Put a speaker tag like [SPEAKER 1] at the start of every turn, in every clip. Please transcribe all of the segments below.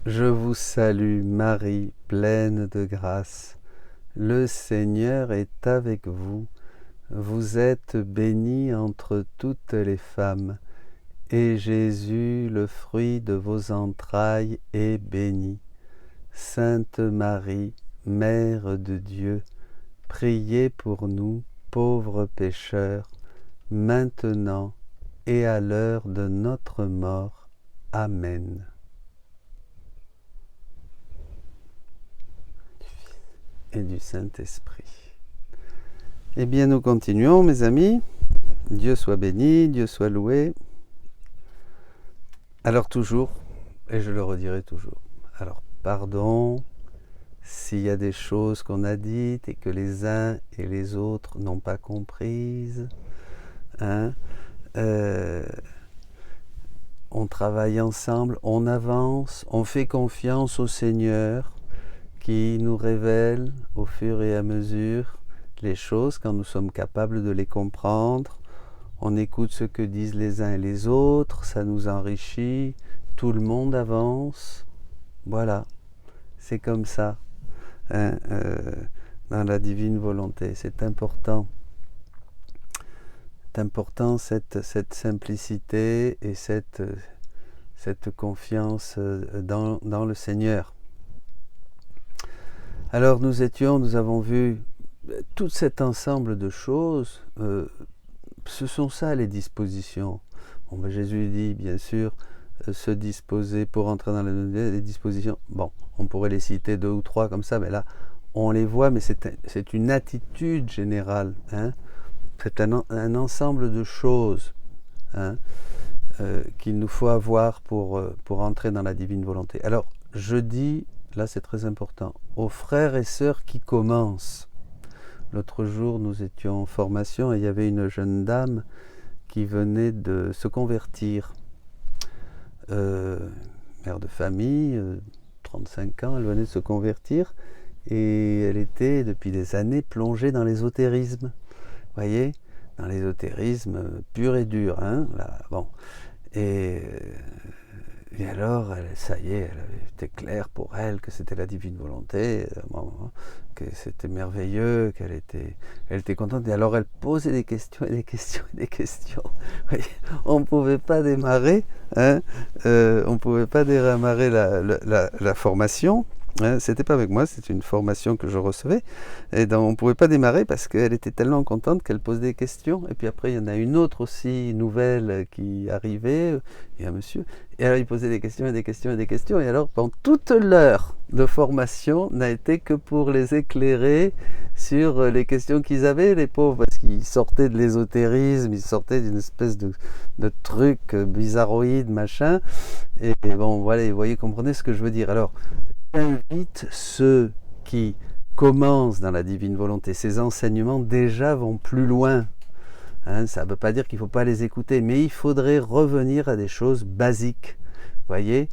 [SPEAKER 1] Je vous salue Marie, pleine de grâce. Le Seigneur est avec vous. Vous êtes bénie entre toutes les femmes, et Jésus, le fruit de vos entrailles, est béni. Sainte Marie, Mère de Dieu, priez pour nous, pauvres pécheurs, maintenant et à l'heure de notre mort. Amen. Et du Saint-Esprit. Eh bien, nous continuons, mes amis. Dieu soit béni, Dieu soit loué. Alors toujours, et je le redirai toujours, alors pardon s'il y a des choses qu'on a dites et que les uns et les autres n'ont pas comprises. On travaille ensemble, on avance, on fait confiance au Seigneur qui nous révèle au fur et à mesure les choses quand nous sommes capables de les comprendre. On écoute ce que disent les uns et les autres, ça nous enrichit, tout le monde avance. Voilà, c'est comme ça, dans la divine volonté. C'est important. C'est important cette simplicité et cette confiance dans le Seigneur. Alors nous avons vu tout cet ensemble de choses. Ce sont ça les dispositions. Bon, ben Jésus dit bien sûr se disposer pour entrer dans les dispositions. Bon, on pourrait les citer 2 ou 3 comme ça, mais là on les voit, mais c'est une attitude générale. C'est un ensemble de choses qu'il nous faut avoir pour entrer dans la divine volonté. Alors je dis, là c'est très important, aux frères et sœurs qui commencent. L'autre jour, nous étions en formation et il y avait une jeune dame qui venait de se convertir. Mère de famille, 35 ans, elle venait de se convertir et elle était depuis des années plongée dans l'ésotérisme. Vous voyez, dans l'ésotérisme pur et dur. Là, bon. Et alors, ça y est, c'était clair pour elle que c'était la divine volonté, que c'était merveilleux, qu'elle était contente. Et alors, elle posait des questions et des questions et des questions. On ne pouvait pas démarrer, on ne pouvait pas démarrer la formation. C'était pas avec moi, c'était une formation que je recevais. Et donc, on ne pouvait pas démarrer parce qu'elle était tellement contente qu'elle posait des questions. Et puis après, il y en a une autre aussi, nouvelle, qui arrivait. Et un monsieur. Et alors, il posait des questions et des questions et des questions. Et alors, pendant toute l'heure de formation, n'a été que pour les éclairer sur les questions qu'ils avaient, les pauvres, parce qu'ils sortaient de l'ésotérisme, ils sortaient d'une espèce de truc bizarroïde, machin. Et bon, voilà, vous voyez, comprenez ce que je veux dire. Alors, j'invite ceux qui commencent dans la divine volonté. Ces enseignements déjà vont plus loin. Ça ne veut pas dire qu'il ne faut pas les écouter, mais il faudrait revenir à des choses basiques. Vous voyez,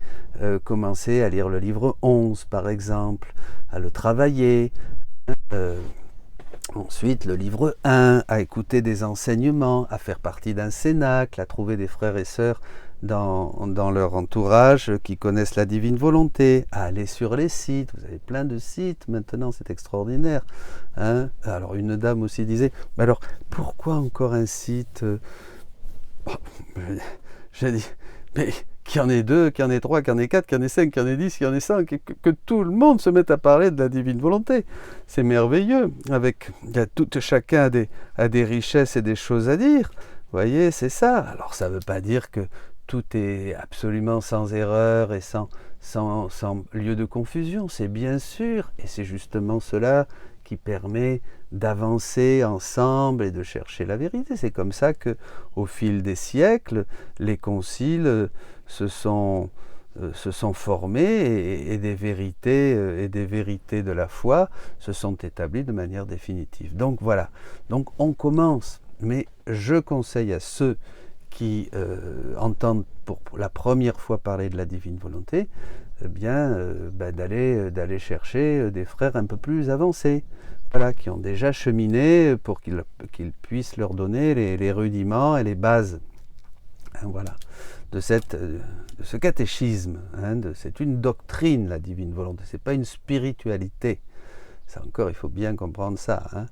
[SPEAKER 1] commencer à lire le livre 11 par exemple, à le travailler. Ensuite, le livre 1, à écouter des enseignements, à faire partie d'un cénacle, à trouver des frères et sœurs dans leur entourage qui connaissent la divine volonté, à aller sur les sites. Vous avez plein de sites maintenant, c'est extraordinaire. Alors une dame aussi disait, mais alors pourquoi encore un site J'ai dit, mais qu'il y en ait 2, qu'il y en ait 3, qu'il y en ait 4, qu'il y en ait 5, qu'il y en ait 10, qu'il y en ait 100, que tout le monde se mette à parler de la divine volonté. C'est merveilleux. Chacun a des richesses et des choses à dire. Vous voyez, c'est ça. Alors ça ne veut pas dire que tout est absolument sans erreur et sans lieu de confusion. C'est bien sûr, et c'est justement cela qui permet d'avancer ensemble et de chercher la vérité. C'est comme ça que, au fil des siècles, les conciles se sont formés et des vérités de la foi se sont établies de manière définitive. Donc voilà. Donc on commence, mais je conseille à ceux qui entendent pour la première fois parler de la divine volonté, d'aller chercher des frères un peu plus avancés, voilà, qui ont déjà cheminé pour qu'ils puissent leur donner les rudiments et les bases. Voilà. de ce catéchisme. Hein, c'est une doctrine, la divine volonté, c'est pas une spiritualité. Ça encore, il faut bien comprendre ça. Hein.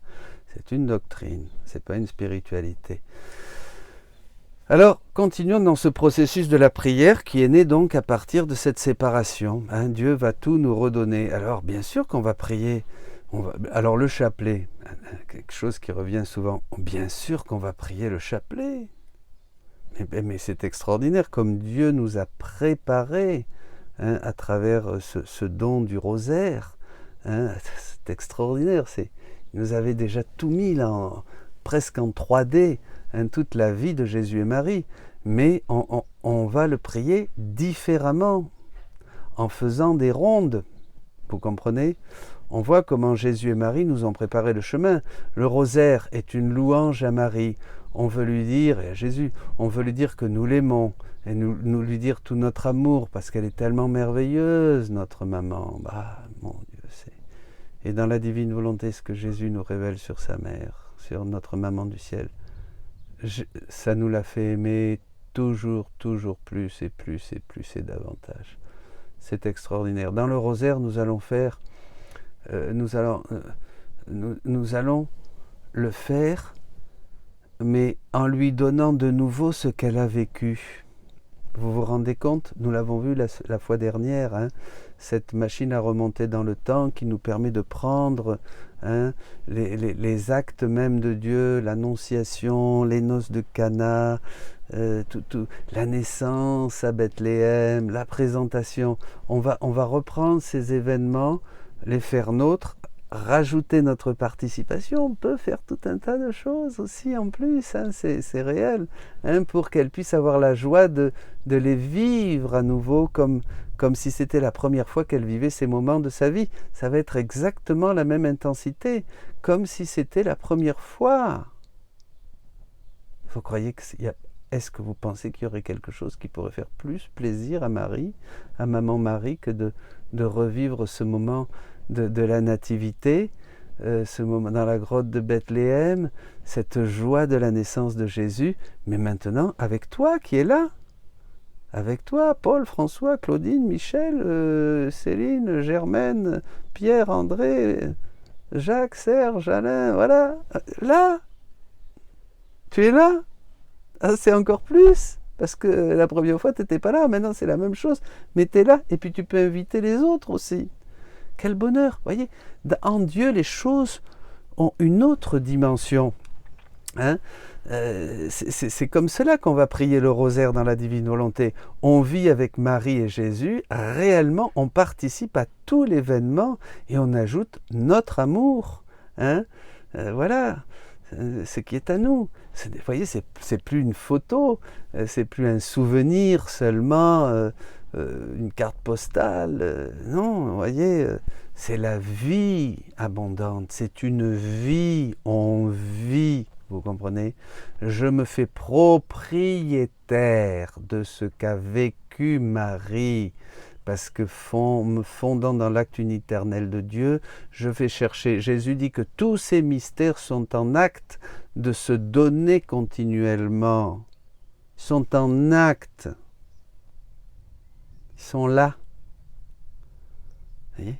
[SPEAKER 1] C'est une doctrine, c'est pas une spiritualité. Alors, continuons dans ce processus de la prière qui est né donc à partir de cette séparation. Hein, Dieu va tout nous redonner. Alors, bien sûr qu'on va prier. Alors, le chapelet, quelque chose qui revient souvent. Bien sûr qu'on va prier le chapelet. Mais c'est extraordinaire comme Dieu nous a préparés à travers ce don du rosaire. Hein, c'est extraordinaire. Il nous avait déjà tout mis là, presque en 3D. Toute la vie de Jésus et Marie, mais on va le prier différemment, en faisant des rondes, vous comprenez? On voit comment Jésus et Marie nous ont préparé le chemin. Le rosaire est une louange à Marie. On veut lui dire, et à Jésus, on veut lui dire que nous l'aimons, et nous lui dire tout notre amour, parce qu'elle est tellement merveilleuse, notre maman. Mon Dieu, Et dans la divine volonté, ce que Jésus nous révèle sur sa mère, sur notre maman du ciel, ça nous l'a fait aimer toujours plus et davantage. C'est extraordinaire. Dans le rosaire, nous allons faire, nous allons le faire, mais en lui donnant de nouveau ce qu'elle a vécu. Vous vous rendez compte? Nous l'avons vu la fois dernière, hein, cette machine à remonter dans le temps qui nous permet de prendre les actes même de Dieu, l'annonciation, les noces de Cana, la naissance à Bethléem, la présentation. On va reprendre ces événements, les faire nôtres, rajouter notre participation. On peut faire tout un tas de choses aussi en plus, hein, c'est réel, hein, pour qu'elle puisse avoir la joie de les vivre à nouveau comme si c'était la première fois qu'elle vivait ces moments de sa vie. Ça va être exactement la même intensité, comme si c'était la première fois. Vous croyez est-ce que vous pensez qu'il y aurait quelque chose qui pourrait faire plus plaisir à Marie, à Maman Marie, que de revivre ce moment de la nativité, ce moment dans la grotte de Bethléem, cette joie de la naissance de Jésus, mais maintenant avec toi qui es là, avec toi, Paul, François, Claudine, Michel, Céline, Germaine, Pierre, André, Jacques, Serge, Alain, voilà, là, tu es là, c'est encore plus, parce que la première fois tu n'étais pas là, maintenant c'est la même chose, mais tu es là, et puis tu peux inviter les autres aussi. Quel bonheur, voyez, en Dieu les choses ont une autre dimension. Hein, c'est comme cela qu'on va prier le rosaire dans la divine volonté. On vit avec Marie et Jésus, réellement on participe à tout l'événement et on ajoute notre amour. Hein, voilà, ce qui est à nous. Vous voyez, c'est plus une photo, c'est plus un souvenir seulement, une carte postale. Non, vous voyez, c'est la vie abondante, c'est une vie, on vit. Vous comprenez? Je me fais propriétaire de ce qu'a vécu Marie, parce que me fondant dans l'acte uniternel de Dieu, je vais chercher. Jésus dit que tous ces mystères sont en acte de se donner continuellement. Ils sont en acte. Ils sont là. Vous voyez?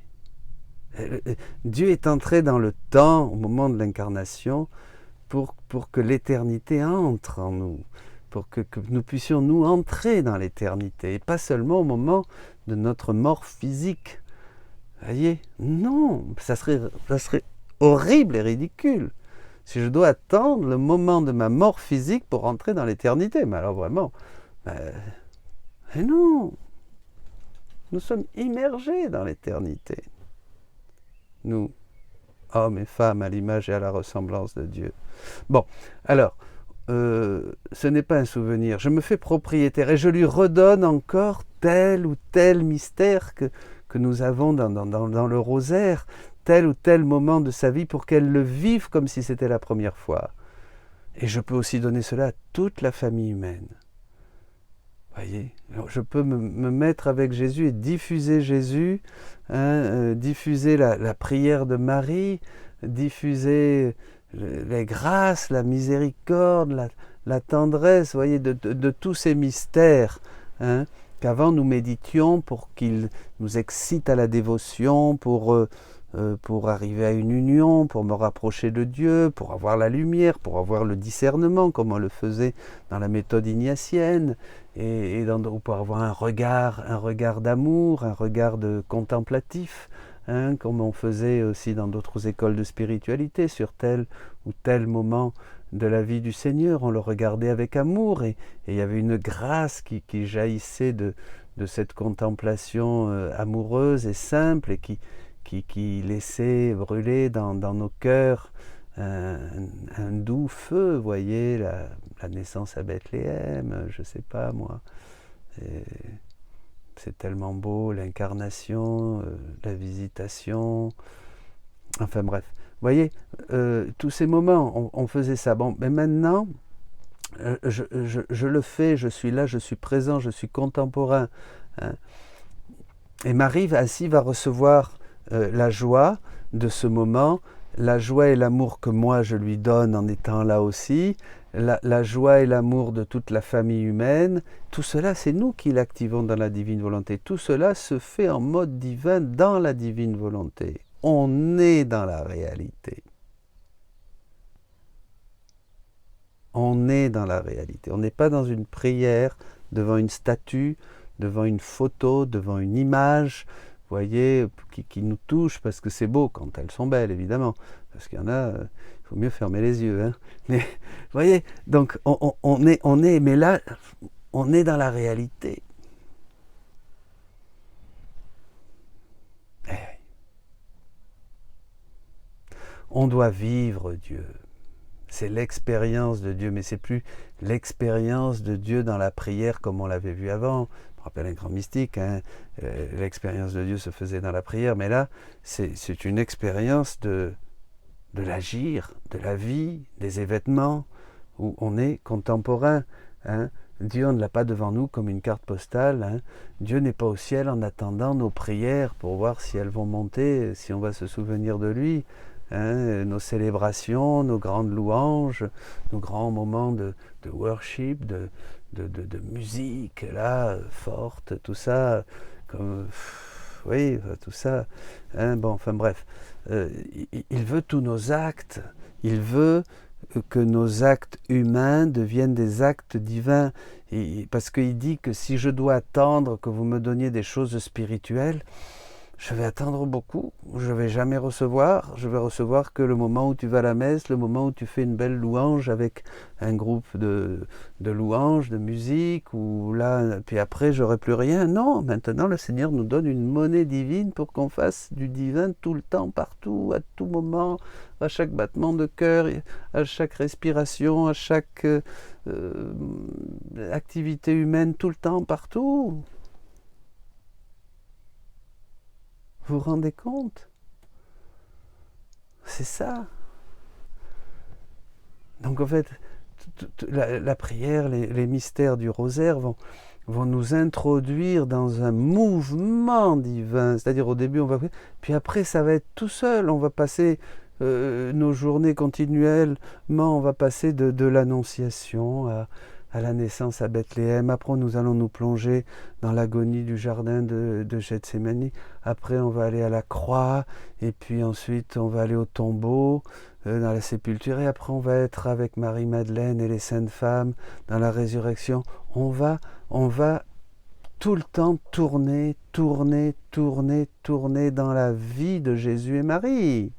[SPEAKER 1] Dieu est entré dans le temps au moment de l'incarnation pour que l'éternité entre en nous, pour que nous puissions nous entrer dans l'éternité, et pas seulement au moment de notre mort physique. Vous voyez? Non, ça serait horrible et ridicule si je dois attendre le moment de ma mort physique pour entrer dans l'éternité. Mais alors vraiment, mais non, nous sommes immergés dans l'éternité. Nous, hommes et femmes à l'image et à la ressemblance de Dieu. Bon, alors, ce n'est pas un souvenir. Je me fais propriétaire et je lui redonne encore tel ou tel mystère que nous avons dans le rosaire, tel ou tel moment de sa vie pour qu'elle le vive comme si c'était la première fois. Et je peux aussi donner cela à toute la famille humaine. Voyez, alors je peux me mettre avec Jésus et diffuser Jésus, diffuser la prière de Marie, diffuser les grâces, la miséricorde, la tendresse, voyez, de tous ces mystères, hein, qu'avant nous méditions pour qu'ils nous excitent à la dévotion, pour arriver à une union, pour me rapprocher de Dieu, pour avoir la lumière, pour avoir le discernement, comme on le faisait dans la méthode ignatienne, ou pour avoir un regard d'amour, un regard de contemplatif, hein, comme on faisait aussi dans d'autres écoles de spiritualité, sur tel ou tel moment de la vie du Seigneur, on le regardait avec amour, et il y avait une grâce qui jaillissait de cette contemplation amoureuse et simple, et qui laissait brûler dans nos cœurs un doux feu, vous voyez, la naissance à Bethléem, je sais pas moi. C'est tellement beau, l'incarnation, la visitation, enfin bref. Vous voyez, tous ces moments, on faisait ça. Bon, mais maintenant, je le fais, je suis là, je suis présent, je suis contemporain. Hein. Et Marie ainsi va recevoir la joie de ce moment, la joie et l'amour que moi je lui donne en étant là aussi, la joie et l'amour de toute la famille humaine, tout cela c'est nous qui l'activons dans la divine volonté. Tout cela se fait en mode divin dans la divine volonté. On est dans la réalité. On est dans la réalité. On n'est pas dans une prière devant une statue, devant une photo, devant une image, vous voyez, qui nous touche, parce que c'est beau quand elles sont belles, évidemment. Parce qu'il y en a, il faut mieux fermer les yeux. Hein. Mais, vous voyez, donc on est, mais là, on est dans la réalité. On doit vivre Dieu. C'est l'expérience de Dieu, mais c'est plus l'expérience de Dieu dans la prière comme on l'avait vu avant. Je me rappelle un grand mystique, hein, l'expérience de Dieu se faisait dans la prière, mais là, c'est une expérience de l'agir, de la vie, des événements, où on est contemporain. Hein. Dieu, on ne l'a pas devant nous comme une carte postale. Hein. Dieu n'est pas au ciel en attendant nos prières pour voir si elles vont monter, si on va se souvenir de lui. Hein, nos célébrations, nos grandes louanges, nos grands moments de worship, de musique, là, forte, tout ça, comme, oui, tout ça. Hein, bon, enfin bref, il veut tous nos actes, il veut que nos actes humains deviennent des actes divins, parce qu'il dit que si je dois attendre que vous me donniez des choses spirituelles, je vais attendre beaucoup, je ne vais jamais recevoir, je vais recevoir que le moment où tu vas à la messe, le moment où tu fais une belle louange avec un groupe de louanges, de musique, ou là, puis après j'aurai plus rien. Non, maintenant le Seigneur nous donne une monnaie divine pour qu'on fasse du divin tout le temps, partout, à tout moment, à chaque battement de cœur, à chaque respiration, à chaque activité humaine, tout le temps, partout. Vous vous rendez compte? C'est ça. Donc en fait, la prière, les mystères du rosaire vont nous introduire dans un mouvement divin. C'est-à-dire au début, on va... Puis après, ça va être tout seul. On va passer nos journées continuellement, on va passer de l'Annonciation à la naissance à Bethléem. Après, nous allons nous plonger dans l'agonie du jardin de Gethsémani. Après, on va aller à la croix. Et puis ensuite, on va aller au tombeau, dans la sépulture. Et après, on va être avec Marie-Madeleine et les saintes femmes dans la résurrection. On va tout le temps tourner dans la vie de Jésus et Marie,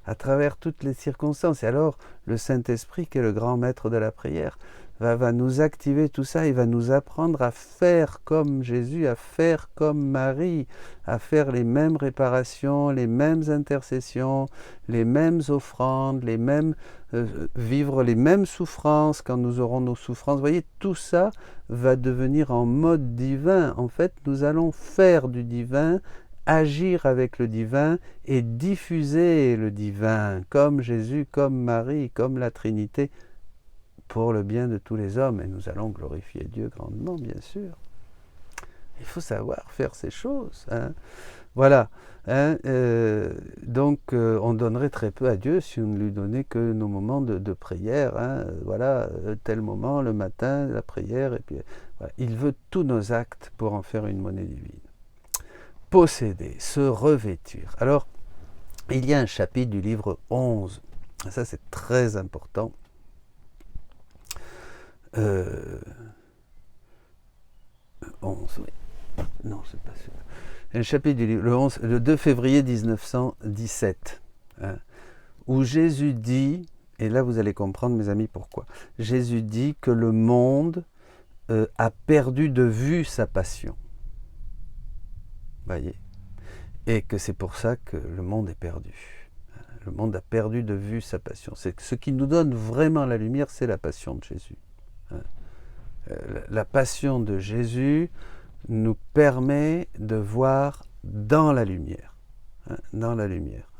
[SPEAKER 1] à travers toutes les circonstances. Et alors, le Saint-Esprit, qui est le grand maître de la prière, va nous activer tout ça, il va nous apprendre à faire comme Jésus, à faire comme Marie, à faire les mêmes réparations, les mêmes intercessions, les mêmes offrandes, vivre les mêmes souffrances quand nous aurons nos souffrances. Vous voyez, tout ça va devenir en mode divin. En fait, nous allons faire du divin, agir avec le divin et diffuser le divin, comme Jésus, comme Marie, comme la Trinité, pour le bien de tous les hommes. Et nous allons glorifier Dieu grandement, bien sûr. Il faut savoir faire ces choses. Hein. Voilà. Hein, donc, on donnerait très peu à Dieu si on ne lui donnait que nos moments de prière. Hein, voilà, tel moment, le matin, la prière. Et puis, voilà. Il veut tous nos actes pour en faire une monnaie divine. Posséder, se revêtir. Alors, il y a un chapitre du livre 11. Ça, c'est très important. 11, oui. Non, c'est pas celui-là. Un chapitre du livre, le 2 février 1917, hein, où Jésus dit, et là vous allez comprendre mes amis pourquoi, Jésus dit que le monde a perdu de vue sa passion. Voyez, et que c'est pour ça que le monde est perdu. Le monde a perdu de vue sa passion. C'est ce qui nous donne vraiment la lumière, c'est la passion de Jésus. La passion de Jésus nous permet de voir dans la lumière. Dans la lumière.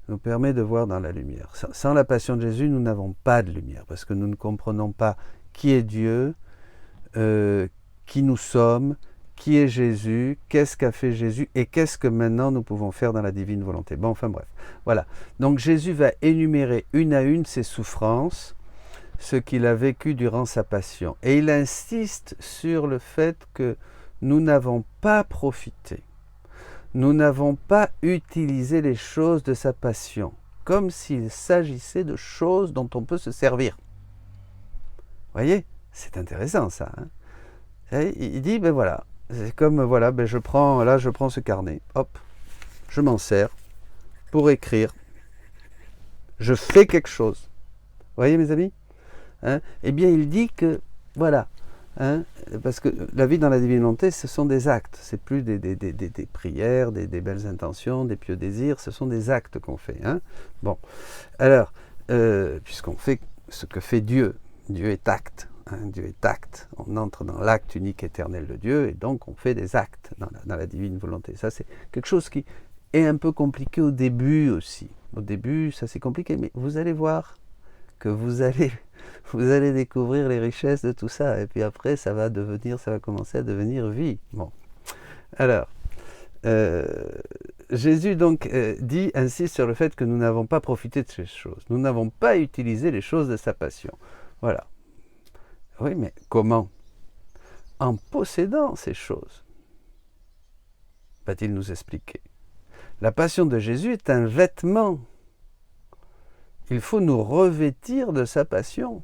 [SPEAKER 1] Nous permet de voir dans la lumière. Sans la passion de Jésus, nous n'avons pas de lumière, parce que nous ne comprenons pas qui est Dieu, qui nous sommes, qui est Jésus, qu'est-ce qu'a fait Jésus, et qu'est-ce que maintenant nous pouvons faire dans la divine volonté. Bon, enfin bref. Voilà. Donc Jésus va énumérer une à une ses souffrances, ce qu'il a vécu durant sa passion. Et il insiste sur le fait que nous n'avons pas profité. Nous n'avons pas utilisé les choses de sa passion, comme s'il s'agissait de choses dont on peut se servir. Vous voyez, c'est intéressant ça. Hein, et il dit, ben voilà, c'est comme, voilà, ben je prends ce carnet, hop, je m'en sers pour écrire. Je fais quelque chose. Vous voyez mes amis, hein, eh bien il dit que, voilà, hein, parce que la vie dans la divine volonté, ce sont des actes, c'est plus des prières, des belles intentions, des pieux désirs, ce sont des actes qu'on fait. Hein. Bon, alors, puisqu'on fait ce que fait Dieu, Dieu est acte, hein, Dieu est acte, on entre dans l'acte unique éternel de Dieu, et donc on fait des actes dans la divine volonté. Ça c'est quelque chose qui est un peu compliqué au début aussi. Au début, ça c'est compliqué, mais vous allez voir que vous allez découvrir les richesses de tout ça, et puis après ça va commencer à devenir vie. Bon, alors Jésus donc insiste sur le fait que nous n'avons pas profité de ces choses, nous n'avons pas utilisé les choses de sa passion. Voilà. Oui, mais comment? En possédant ces choses, va-t-il nous expliquer. La passion de Jésus est un vêtement. Il faut nous revêtir de sa passion.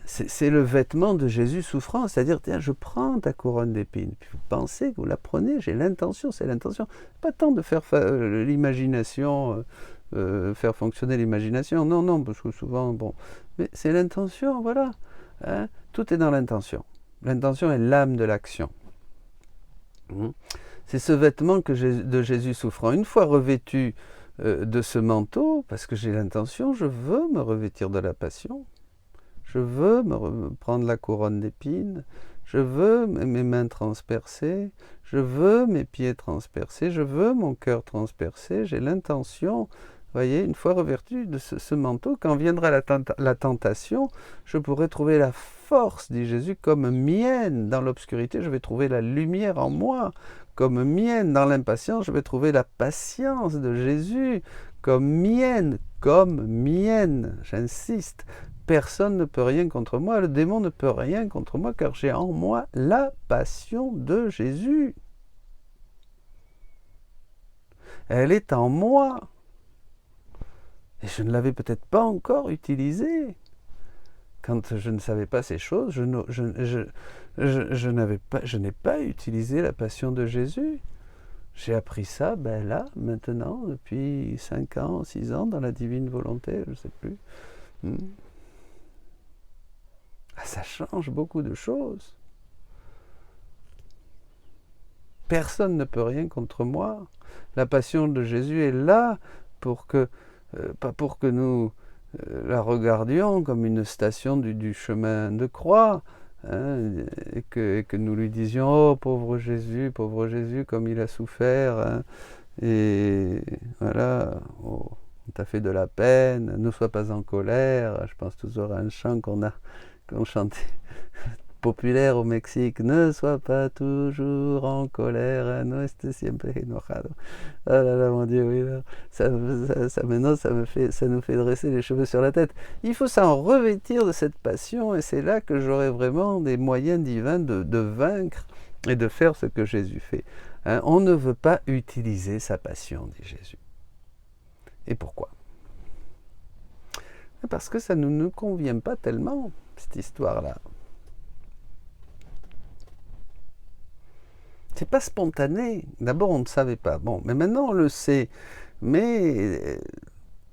[SPEAKER 1] C'est le vêtement de Jésus souffrant, c'est-à-dire, tiens, je prends ta couronne d'épines, puis vous pensez que vous la prenez, j'ai l'intention, c'est l'intention. Pas tant de faire l'imagination, faire fonctionner l'imagination, non, parce que souvent, bon, mais c'est l'intention, voilà. Hein, tout est dans l'intention. L'intention est l'âme de l'action. C'est ce vêtement de Jésus souffrant. Une fois revêtu de ce manteau, parce que j'ai l'intention, je veux me revêtir de la passion. Je veux prendre la couronne d'épines, je veux mes mains transpercées, je veux mes pieds transpercés, je veux mon cœur transpercé, j'ai l'intention, voyez, une fois revêtu de ce manteau, quand viendra la tentation, je pourrai trouver la force, dit Jésus, comme mienne dans l'obscurité, je vais trouver la lumière en moi, comme mienne dans l'impatience, je vais trouver la patience de Jésus, comme mienne, j'insiste. Personne ne peut rien contre moi, le démon ne peut rien contre moi, car j'ai en moi la passion de Jésus. Elle est en moi. Et je ne l'avais peut-être pas encore utilisée. Quand je ne savais pas ces choses, je n'ai pas utilisé la passion de Jésus. J'ai appris ça, là, maintenant, depuis 5 ans, 6 ans, dans la divine volonté, je ne sais plus. Ça change beaucoup de choses. Personne ne peut rien contre moi. La passion de Jésus est là pas pour que nous la regardions comme une station du chemin de croix, hein, et que nous lui disions « Oh, pauvre Jésus, comme il a souffert, hein, et voilà, oh, on t'a fait de la peine, ne sois pas en colère. » Je pense toujours à un chant qu'on chantait populaire au Mexique, ne sois pas toujours en colère, no estés siempre enojado. Oh là là, mon Dieu, oui, là, maintenant, ça nous fait dresser les cheveux sur la tête. Il faut s'en revêtir de cette passion, et c'est là que j'aurai vraiment des moyens divins de vaincre et de faire ce que Jésus fait. Hein, on ne veut pas utiliser sa passion, dit Jésus. Et pourquoi? Parce que ça ne nous convient pas tellement, cette histoire-là. C'est pas spontané. D'abord, on ne savait pas. Bon, mais maintenant, on le sait. Mais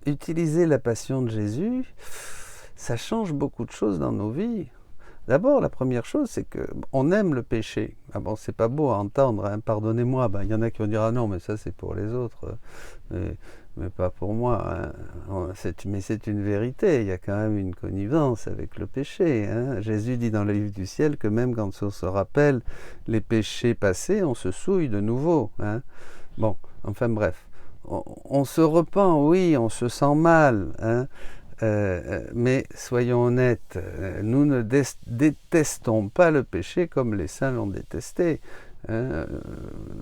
[SPEAKER 1] utiliser la passion de Jésus, ça change beaucoup de choses dans nos vies. D'abord, la première chose, c'est qu'on aime le péché. Ah bon, c'est pas beau à entendre, hein, pardonnez-moi. Ben, y en a qui vont dire, ah non, mais ça c'est pour les autres, mais pas pour moi. Hein. Mais c'est une vérité, il y a quand même une connivence avec le péché. Hein. Jésus dit dans le livre du ciel que même quand on se rappelle les péchés passés, on se souille de nouveau. Hein. Bon, enfin bref. On se repent, oui, on se sent mal, hein. Mais soyons honnêtes, nous ne détestons pas le péché comme les saints l'ont détesté. Hein.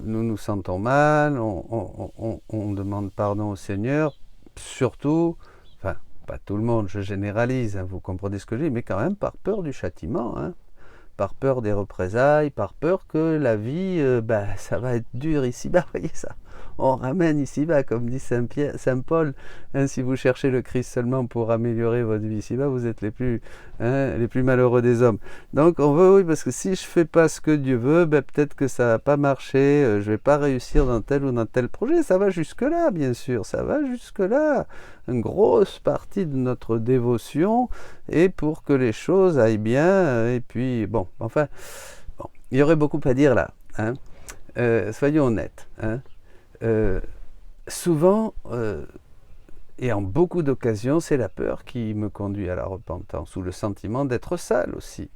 [SPEAKER 1] Nous nous sentons mal, on demande pardon au Seigneur, surtout, enfin, pas tout le monde, je généralise, hein, vous comprenez ce que je dis, mais quand même par peur du châtiment, hein, par peur des représailles, par peur que la vie, ça va être dur ici-bas, voyez ça. On ramène ici-bas, comme dit Saint Paul, hein, si vous cherchez le Christ seulement pour améliorer votre vie ici-bas, vous êtes les plus malheureux des hommes. Donc on veut, oui, parce que si je ne fais pas ce que Dieu veut, peut-être que ça ne va pas marcher, je ne vais pas réussir dans tel ou dans tel projet. Ça va jusque-là, bien sûr, ça va jusque-là. Une grosse partie de notre dévotion est pour que les choses aillent bien, et puis, bon, enfin, bon, il y aurait beaucoup à dire là, hein. Soyons honnêtes, hein. Souvent, et en beaucoup d'occasions, c'est la peur qui me conduit à la repentance, ou le sentiment d'être sale aussi,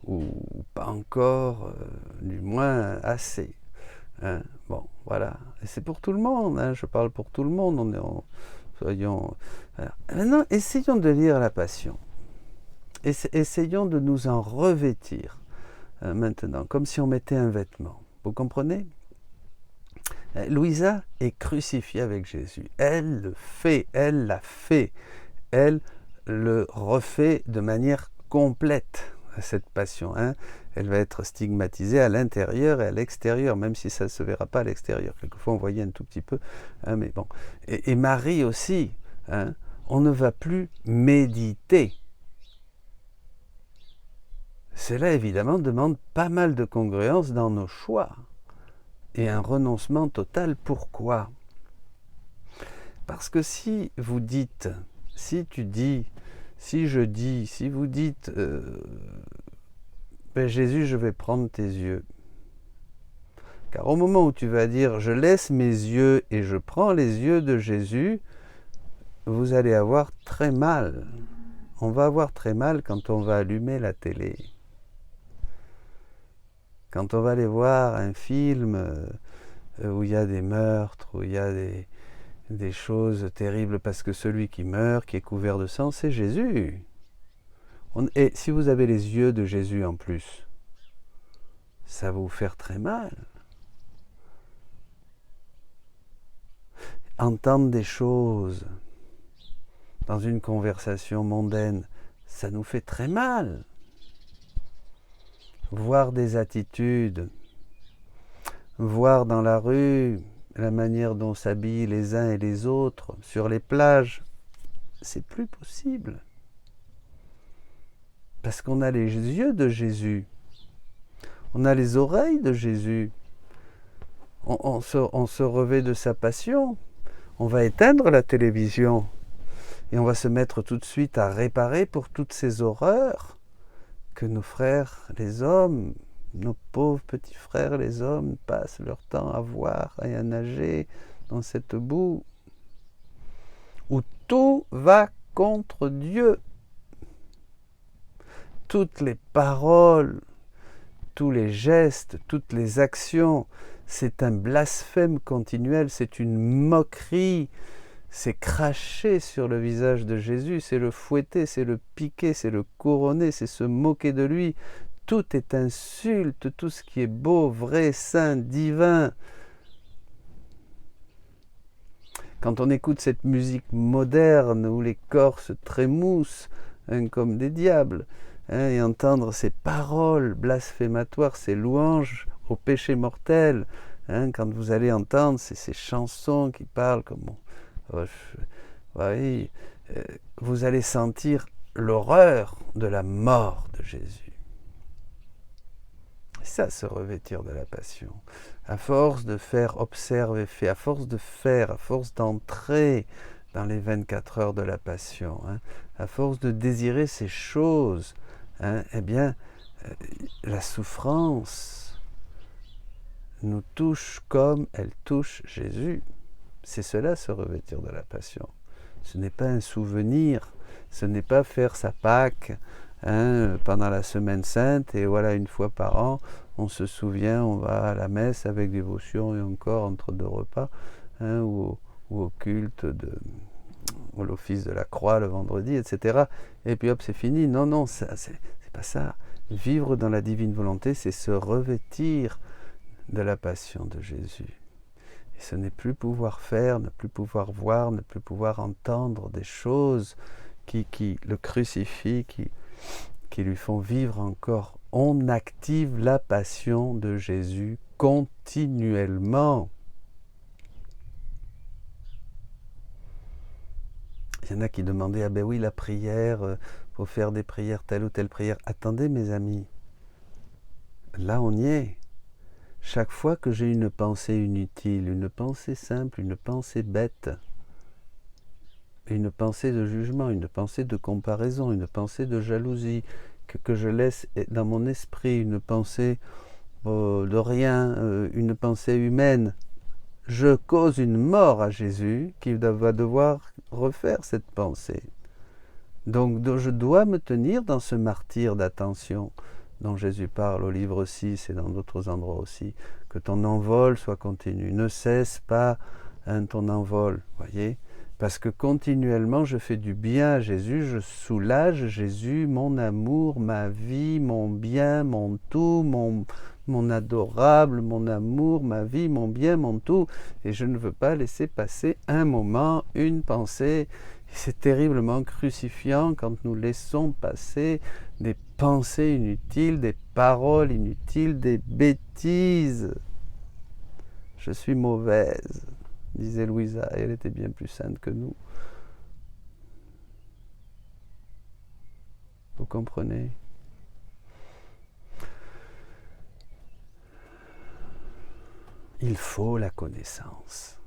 [SPEAKER 1] ou pas encore, du moins assez. Hein. Bon, voilà. Et c'est pour tout le monde, hein. Je parle pour tout le monde. Soyons... Alors, maintenant, essayons de lire la Passion. Essayons de nous en revêtir, maintenant, comme si on mettait un vêtement. Vous comprenez ? Louisa est crucifiée avec Jésus. Elle le fait, elle l'a fait. Elle le refait de manière complète, cette passion. Hein. Elle va être stigmatisée à l'intérieur et à l'extérieur, même si ça ne se verra pas à l'extérieur. Quelquefois, on voyait un tout petit peu, hein, mais bon. Et Marie aussi, hein, on ne va plus méditer. Cela, évidemment, demande pas mal de congruence dans nos choix. Et un renoncement total. Pourquoi? Parce que si vous dites, si tu dis, si je dis, si vous dites, Jésus, je vais prendre tes yeux. Car au moment où tu vas dire, je laisse mes yeux et je prends les yeux de Jésus, vous allez avoir très mal. On va avoir très mal quand on va allumer la télé. Quand on va aller voir un film où il y a des meurtres, où il y a des choses terribles, parce que celui qui meurt, qui est couvert de sang, c'est Jésus. Et si vous avez les yeux de Jésus en plus, ça va vous faire très mal. Entendre des choses dans une conversation mondaine, ça nous fait très mal. Voir des attitudes, voir dans la rue la manière dont s'habillent les uns et les autres, sur les plages, c'est plus possible. Parce qu'on a les yeux de Jésus, on a les oreilles de Jésus, on se revêt de sa passion, on va éteindre la télévision et on va se mettre tout de suite à réparer pour toutes ces horreurs que nos frères, les hommes, nos pauvres petits frères, les hommes, passent leur temps à voir et à nager dans cette boue où tout va contre Dieu. Toutes les paroles, tous les gestes, toutes les actions, c'est un blasphème continuel, c'est une moquerie. C'est cracher sur le visage de Jésus, c'est le fouetter, c'est le piquer, c'est le couronner, c'est se moquer de lui. tout est insulte, tout ce qui est beau, vrai, saint, divin. Quand on écoute cette musique moderne où les corps se trémoussent comme des diables, et entendre ces paroles blasphématoires, ces louanges au péché mortel, quand vous allez entendre ces chansons qui parlent comme... vous allez sentir l'horreur de la mort de Jésus. Ça, se revêtir de la passion. À force de faire observe et fait, à force de faire, à force d'entrer dans les 24 heures de la passion, à force de désirer ces choses, eh bien, la souffrance nous touche comme elle touche Jésus. C'est cela, se revêtir de la passion. Ce n'est pas un souvenir, ce n'est pas faire sa Pâque pendant la Semaine Sainte, et voilà, une fois par an, on se souvient, on va à la messe avec dévotion et encore entre deux repas, ou au culte, ou l'office de la croix le vendredi, etc. Et puis hop, c'est fini. Non, non, c'est pas ça. Vivre dans la divine volonté, c'est se revêtir de la passion de Jésus. Et ce n'est plus pouvoir faire, ne plus pouvoir voir, ne plus pouvoir entendre des choses qui le crucifient, qui lui font vivre encore. On active la passion de Jésus continuellement. Il y en a qui demandaient, ah ben oui, la prière, faut faire des prières, telle ou telle prière. Attendez mes amis, là on y est. Chaque fois que j'ai une pensée inutile, une pensée simple, une pensée bête, une pensée de jugement, une pensée de comparaison, une pensée de jalousie, que je laisse dans mon esprit, une pensée de rien, une pensée humaine, je cause une mort à Jésus qui va devoir refaire cette pensée. Donc je dois me tenir dans ce martyre d'attention dont Jésus parle au livre 6 et dans d'autres endroits aussi, que ton envol soit continu. Ne cesse pas ton envol, voyez, parce que continuellement je fais du bien à Jésus, je soulage Jésus, mon amour, ma vie, mon bien, mon tout, mon adorable, mon amour, ma vie, mon bien, mon tout, et je ne veux pas laisser passer un moment, une pensée. C'est terriblement crucifiant quand nous laissons passer des pensées inutiles, des paroles inutiles, des bêtises. Je suis mauvaise, disait Louisa, et elle était bien plus sainte que nous. Vous comprenez ? Il faut la connaissance.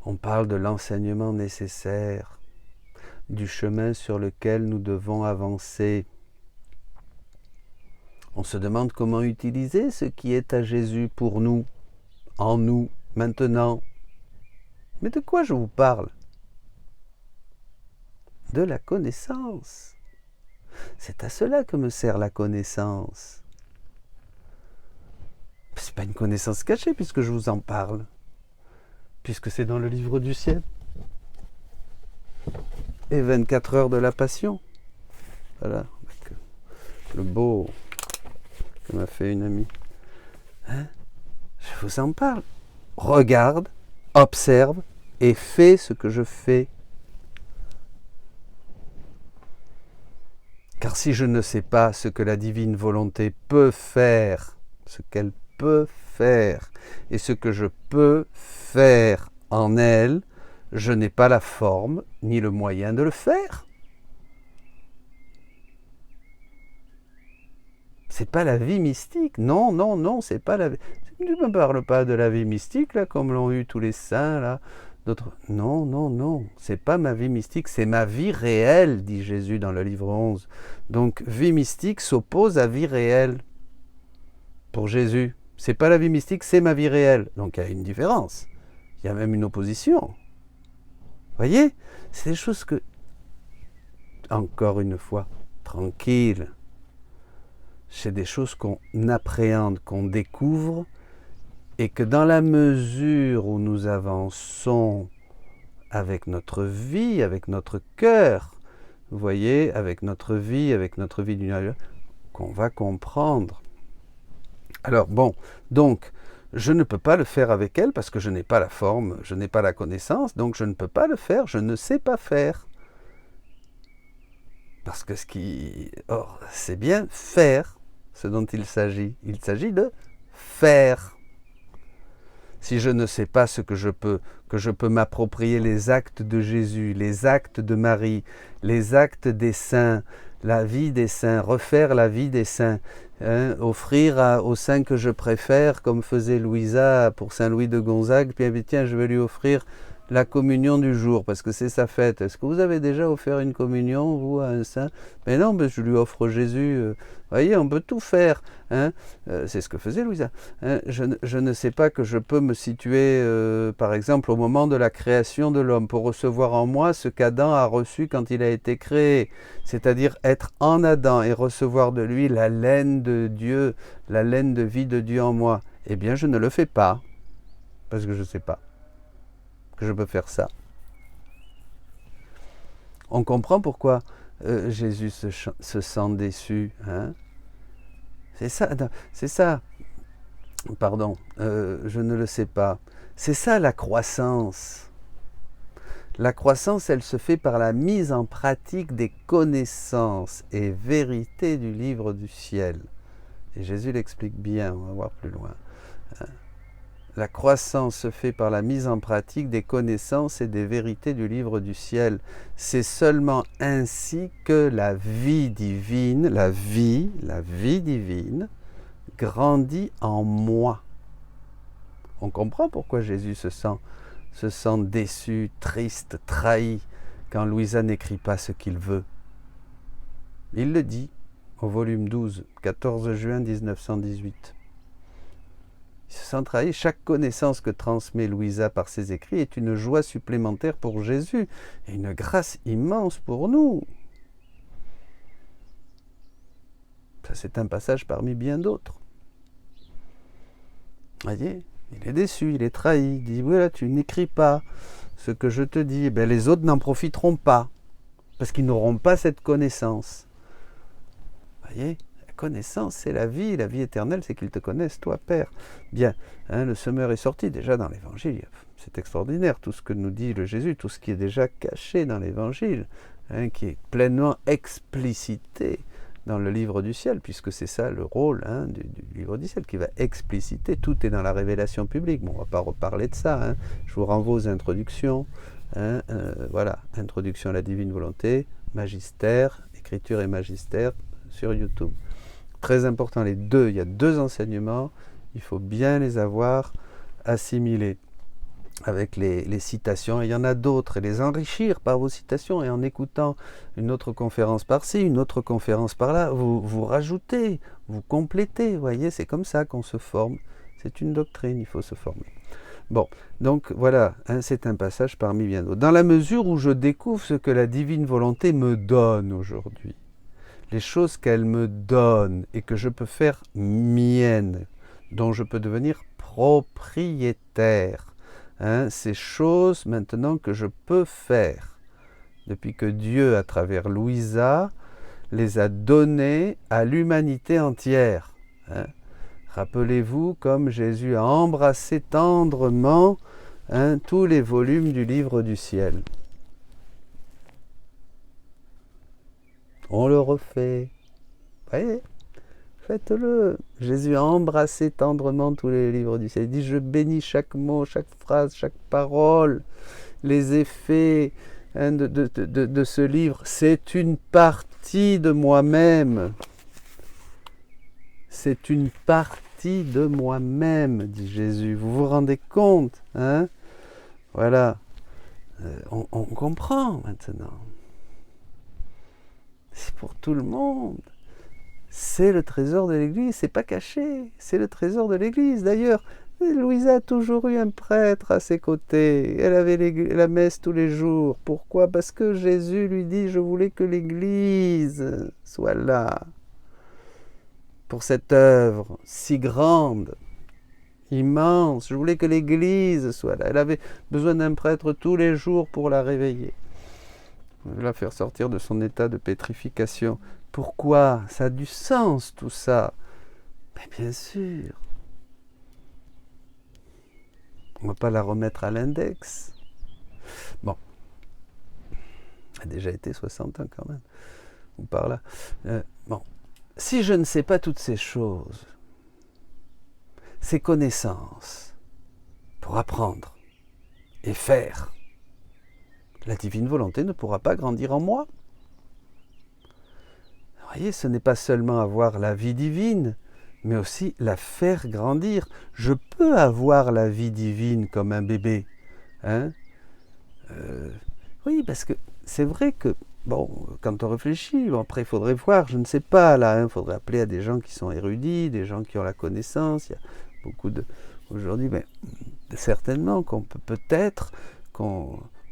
[SPEAKER 1] On parle de l'enseignement nécessaire, du chemin sur lequel nous devons avancer. On se demande comment utiliser ce qui est à Jésus pour nous, en nous, maintenant. Mais de quoi je vous parle ? De la connaissance. C'est à cela que me sert la connaissance. Ce n'est pas une connaissance cachée puisque je vous en parle, puisque c'est dans le livre du ciel. Et 24 heures de la Passion. Voilà, avec le beau que m'a fait une amie. Je vous en parle. Regarde, observe et fais ce que je fais. Car si je ne sais pas ce que la divine volonté peut faire, ce qu'elle peut faire, et ce que je peux faire en elle, je n'ai pas la forme ni le moyen de le faire. C'est pas la vie mystique. Non, non, non, c'est pas la vie. Tu ne me parles pas de la vie mystique, là, comme l'ont eu tous les saints, là. D'autres. Non, non, non, c'est pas ma vie mystique, c'est ma vie réelle, dit Jésus dans le livre 11. Donc, vie mystique s'oppose à vie réelle. Pour Jésus, c'est pas la vie mystique, c'est ma vie réelle. Donc, il y a une différence. Il y a même une opposition. Voyez, c'est des choses que, encore une fois, tranquille. C'est des choses qu'on appréhende, qu'on découvre, et que dans la mesure où nous avançons avec notre vie, avec notre cœur. Vous voyez, avec notre vie du qu'on va comprendre. Alors bon, donc, je ne peux pas le faire avec elle parce que je n'ai pas la forme, je n'ai pas la connaissance, donc je ne peux pas le faire, je ne sais pas faire. Parce que or, c'est bien faire ce dont il s'agit. Il s'agit de faire. Si je ne sais pas que je peux m'approprier les actes de Jésus, les actes de Marie, les actes des saints, la vie des saints, refaire la vie des saints, offrir aux saints que je préfère, comme faisait Louisa pour Saint Louis de Gonzague, puis tiens, je vais lui offrir la communion du jour, parce que c'est sa fête. Est-ce que vous avez déjà offert une communion, vous, à un saint? Mais non, je lui offre Jésus. Vous voyez, on peut tout faire. C'est ce que faisait Louisa. Je ne sais pas que je peux me situer, par exemple, au moment de la création de l'homme, pour recevoir en moi ce qu'Adam a reçu quand il a été créé, c'est-à-dire être en Adam et recevoir de lui la laine de Dieu, la laine de vie de Dieu en moi. Eh bien, je ne le fais pas, parce que je ne sais pas que je peux faire ça. On comprend pourquoi Jésus se sent déçu. C'est ça. Pardon, je ne le sais pas. C'est ça la croissance. La croissance, elle se fait par la mise en pratique des connaissances et vérités du livre du ciel. Et Jésus l'explique bien, on va voir plus loin. La croissance se fait par la mise en pratique des connaissances et des vérités du livre du ciel. C'est seulement ainsi que la vie divine, la vie divine, grandit en moi. On comprend pourquoi Jésus se sent déçu, triste, trahi, quand Louisa n'écrit pas ce qu'il veut. Il le dit au volume 12, 14 juin 1918. Il se sent trahi. Chaque connaissance que transmet Louisa par ses écrits est une joie supplémentaire pour Jésus et une grâce immense pour nous. Ça, c'est un passage parmi bien d'autres. Voyez, il est déçu, il est trahi. Il dit, voilà, tu n'écris pas ce que je te dis. Ben, les autres n'en profiteront pas, parce qu'ils n'auront pas cette connaissance. Voyez, la connaissance, c'est la vie éternelle, c'est qu'ils te connaissent, toi, Père. Bien, le semeur est sorti déjà dans l'Évangile. C'est extraordinaire, tout ce que nous dit le Jésus, tout ce qui est déjà caché dans l'Évangile, qui est pleinement explicité dans le livre du ciel, puisque c'est ça le rôle du livre du ciel, qui va expliciter. Tout est dans la révélation publique. Bon, on ne va pas reparler de ça. Je vous renvoie aux introductions. Voilà, introduction à la divine volonté, magistère, écriture et magistère sur YouTube. Très important, les deux. Il y a deux enseignements. Il faut bien les avoir assimilés avec les citations. Et il y en a d'autres, et les enrichir par vos citations, et en écoutant une autre conférence par-ci, une autre conférence par-là, vous rajoutez, vous complétez. Vous voyez, c'est comme ça qu'on se forme. C'est une doctrine, il faut se former. Bon, donc voilà, c'est un passage parmi bien d'autres. Dans la mesure où je découvre ce que la divine volonté me donne aujourd'hui, les choses qu'elle me donne et que je peux faire miennes, dont je peux devenir propriétaire, ces choses maintenant que je peux faire, depuis que Dieu, à travers Louisa, les a données à l'humanité entière. Rappelez-vous comme Jésus a embrassé tendrement tous les volumes du livre du ciel. On le refait. Voyez, faites-le. Jésus a embrassé tendrement tous les livres du ciel. Il dit, je bénis chaque mot, chaque phrase, chaque parole, les effets de ce livre. C'est une partie de moi-même. C'est une partie de moi-même, dit Jésus. Vous vous rendez compte, Voilà. On comprend maintenant. C'est pour tout le monde. C'est le trésor de l'Église, c'est pas caché. C'est le trésor de l'Église. D'ailleurs, Louisa a toujours eu un prêtre à ses côtés. Elle avait la messe tous les jours. Pourquoi? Parce que Jésus lui dit, je voulais que l'Église soit là. Pour cette œuvre si grande, immense. Je voulais que l'Église soit là. Elle avait besoin d'un prêtre tous les jours pour la réveiller, la faire sortir de son état de pétrification. Pourquoi? Ça a du sens tout ça. Mais bien sûr. On ne va pas la remettre à l'index. Bon. Elle a déjà été 60 ans quand même. Ou par là. Bon. Si je ne sais pas toutes ces choses, ces connaissances, pour apprendre et faire, la divine volonté ne pourra pas grandir en moi. Vous voyez, ce n'est pas seulement avoir la vie divine, mais aussi la faire grandir. Je peux avoir la vie divine comme un bébé. Hein? Oui, parce que c'est vrai que, bon, quand on réfléchit, bon, après il faudrait voir, je ne sais pas, là, il faudrait appeler à des gens qui sont érudits, des gens qui ont la connaissance. Il y a beaucoup de... Aujourd'hui, mais certainement qu'on peut peut-être...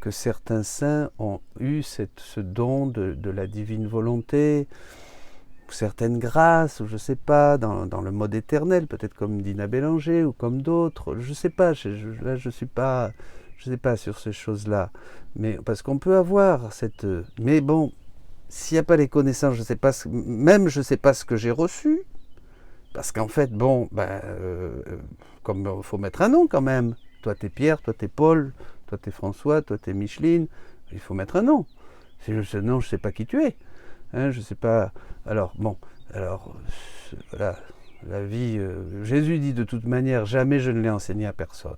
[SPEAKER 1] que certains saints ont eu ce don de la divine volonté, certaines grâces, ou je ne sais pas, dans le mode éternel, peut-être comme Dina Bélanger ou comme d'autres, je ne sais pas, là je ne sais pas sur ces choses-là, mais parce qu'on peut avoir cette... Mais bon, s'il n'y a pas les connaissances, je ne sais pas, je ne sais pas ce que j'ai reçu, parce qu'en fait, bon, comme il faut mettre un nom quand même, toi t'es Pierre, toi t'es Paul, toi t'es François, toi t'es Micheline, il faut mettre un nom. Sinon je ne sais pas qui tu es. Hein, je ne sais pas. Alors, bon, voilà, la vie. Jésus dit de toute manière, jamais je ne l'ai enseigné à personne.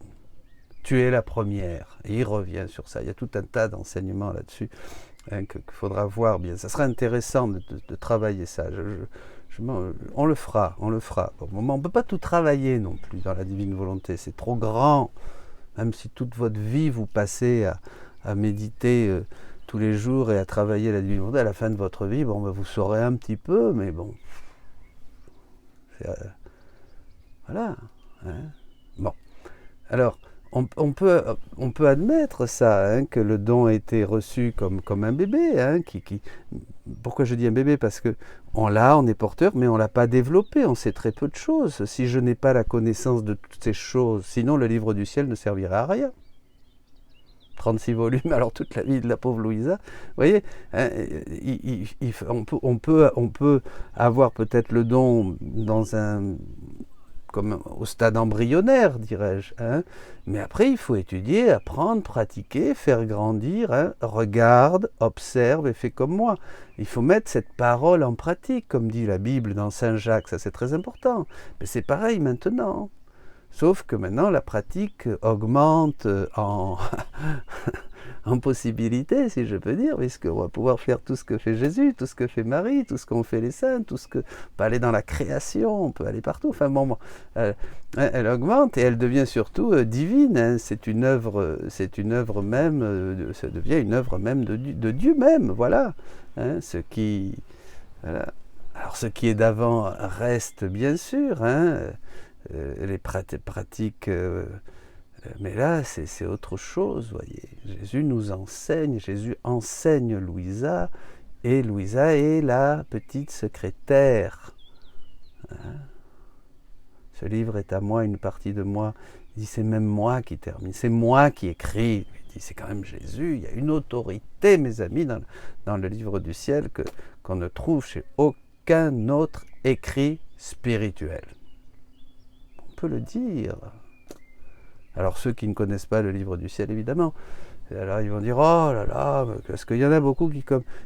[SPEAKER 1] Tu es la première. Et il revient sur ça. Il y a tout un tas d'enseignements là-dessus hein, qu'il faudra voir bien. Ça sera intéressant de travailler ça. On le fera. Au moment, on ne peut pas tout travailler non plus dans la divine volonté. C'est trop grand. Même si toute votre vie vous passez à méditer tous les jours et à travailler la divine volonté, à la fin de votre vie, bon, vous saurez un petit peu, mais bon. Voilà. Hein. Bon. Alors, on peut admettre ça, hein, que le don a été reçu comme un bébé. Hein, pourquoi je dis un bébé? Parce que on est porteur, mais on ne l'a pas développé, on sait très peu de choses. Si je n'ai pas la connaissance de toutes ces choses, sinon le livre du ciel ne servirait à rien. 36 volumes, alors toute la vie de la pauvre Louisa. Vous voyez, hein, on peut avoir peut-être le don comme au stade embryonnaire, dirais-je. Hein. Mais après, il faut étudier, apprendre, pratiquer, faire grandir. Hein. Regarde, observe et fais comme moi. Il faut mettre cette parole en pratique, comme dit la Bible dans Saint Jacques. Ça, c'est très important. Mais c'est pareil maintenant. Sauf que maintenant, la pratique augmente en possibilité, si je peux dire, puisqu'on va pouvoir faire tout ce que fait Jésus, tout ce que fait Marie, tout ce qu'ont fait les saints, on peut aller dans la création, on peut aller partout. Enfin bon, elle augmente et elle devient surtout divine. Hein. C'est une œuvre même, ça devient une œuvre même de Dieu même, voilà. Hein, voilà. Alors ce qui est d'avant reste bien sûr, hein, les pratiques, mais là c'est autre chose, voyez. Jésus enseigne Louisa, et Louisa est la petite secrétaire. Hein? Ce livre est à moi, une partie de moi. Il dit c'est même moi qui termine, c'est moi qui écris. Il dit c'est quand même Jésus, il y a une autorité, mes amis, dans le livre du ciel qu'on ne trouve chez aucun autre écrit spirituel. On peut le dire. Alors ceux qui ne connaissent pas le livre du ciel, évidemment, alors ils vont dire oh là là, parce qu'il y en a beaucoup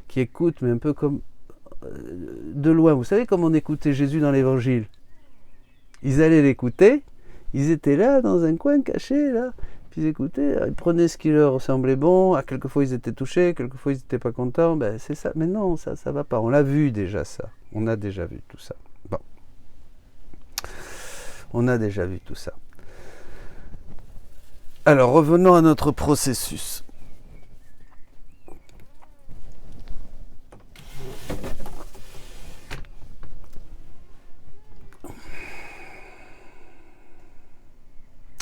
[SPEAKER 1] qui écoutent, mais un peu comme de loin. Vous savez comme on écoutait Jésus dans l'évangile? Ils allaient l'écouter, ils étaient là dans un coin caché là, puis ils écoutaient, ils prenaient ce qui leur semblait bon. Quelquefois ils étaient touchés, quelquefois ils n'étaient pas contents. Ben c'est ça. Mais non, ça va pas. On l'a vu déjà ça. On a déjà vu tout ça. Bon. On a déjà vu tout ça. Alors, revenons à notre processus.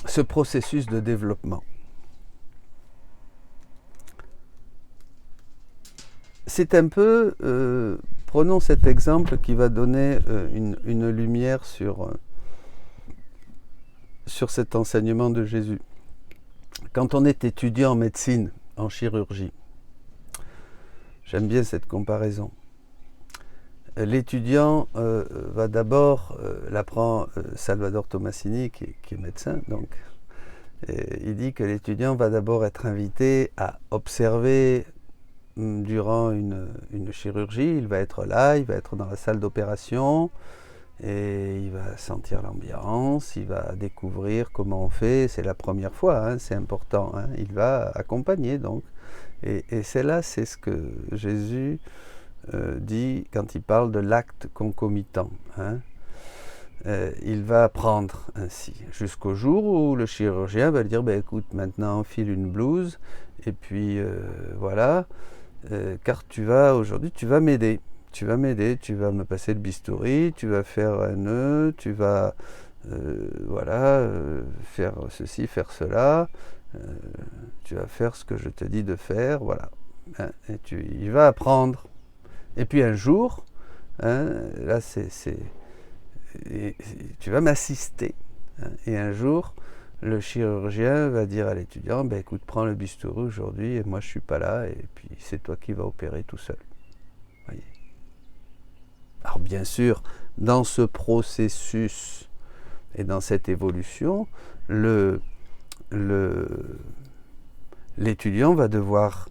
[SPEAKER 1] Ce processus de développement. C'est un peu, prenons cet exemple qui va donner une lumière sur sur cet enseignement de Jésus. Quand on est étudiant en médecine, en chirurgie, j'aime bien cette comparaison. L'étudiant va d'abord, l'apprend Salvador Tomasini, qui est médecin, donc, il dit que l'étudiant va d'abord être invité à observer durant une chirurgie. Il va être là, il va être dans la salle d'opération, et il va sentir l'ambiance, il va découvrir comment on fait. C'est la première fois, hein, c'est important, hein. Il va accompagner donc. Et c'est là, c'est ce que Jésus dit quand il parle de l'acte concomitant, hein. Il va apprendre ainsi jusqu'au jour où le chirurgien va lui dire écoute, maintenant enfile une blouse et puis voilà, car aujourd'hui tu vas m'aider. Tu vas m'aider, tu vas me passer le bistouri, tu vas faire un nœud, tu vas faire ceci, faire cela, tu vas faire ce que je te dis de faire, voilà. Hein, et il va apprendre. Et puis un jour, hein, là tu vas m'assister. Hein, et un jour, le chirurgien va dire à l'étudiant écoute, prends le bistouri aujourd'hui et moi je suis pas là, et puis c'est toi qui vas opérer tout seul. Voyez. Alors bien sûr, dans ce processus et dans cette évolution, l'étudiant va devoir